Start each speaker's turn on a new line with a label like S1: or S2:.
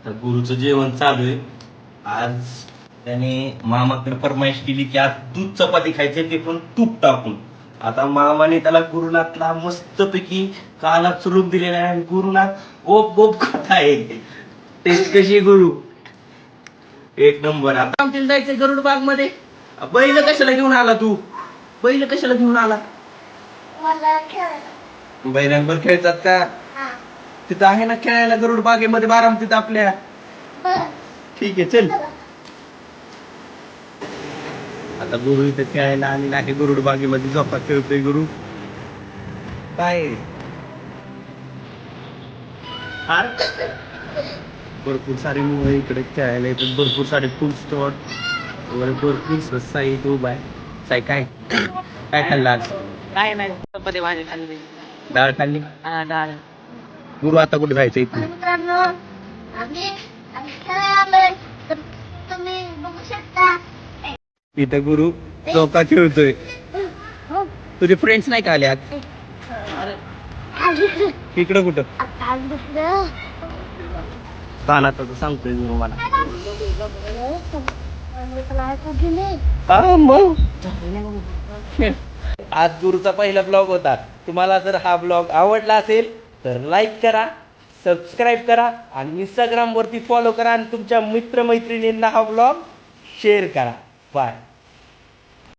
S1: आता गुरुचं जेवण चालू आहे. आज त्याने मामाकडे फरमाईश केली की आज दूध चपाती खायचे, ते पण तूप टाकून. आता मामाने त्याला गुरुनाथला मस्तपैकी काला चुरून दिलेला आहे आणि गुरुनाथ ओप गोप खात आहे. टेस्ट कशी आहे गुरु? एक नंबर. आता आमच्या जायचंय गरुड बाग मध्ये. बैल कशाला घेऊन आला तू? बैल कशाला घेऊन आला? बैलांवर खेळतात का? तिथं आहे ना खेळायला गरुड बागेमध्ये बारामतीत आपल्या. ठीक आहे चल. आता गुरु इथे खेळायला आलेला आहे गरुड बागेमध्ये. झोपा खेळतोय गुरु. काय हार? भरपूर सारे मुलं इकडे खेळायला येतात. भरपूर सारे फूड स्टॉल वगैरे भरपूर साई उभा आहे. साई काय काय खाल्लं आज?
S2: काय नाही चपाती भाजी खाल्ली.
S1: डाळ खाल्ली.
S2: हा डाळ.
S1: गुरु आता कुठे जायचं इथे?
S3: मित्रांनो, आम्ही खेळायला आलोय. तर तुम्ही बघू शकता.
S1: इथं गुरु चौका खेळतोय. तुझे फ्रेंड्स नाही का आले आज? इकडं कुठं? कानात सांगतोय गुरु मला. हा मग आज गुरुचा पहिला ब्लॉग होता. तुम्हाला जर हा ब्लॉग आवडला असेल तर लाईक करा, सबस्क्राईब करा आणि इंस्टाग्राम वरती फॉलो करा आणि तुमच्या मित्रमैत्रिणींना हा ब्लॉग शेअर करा. बाय.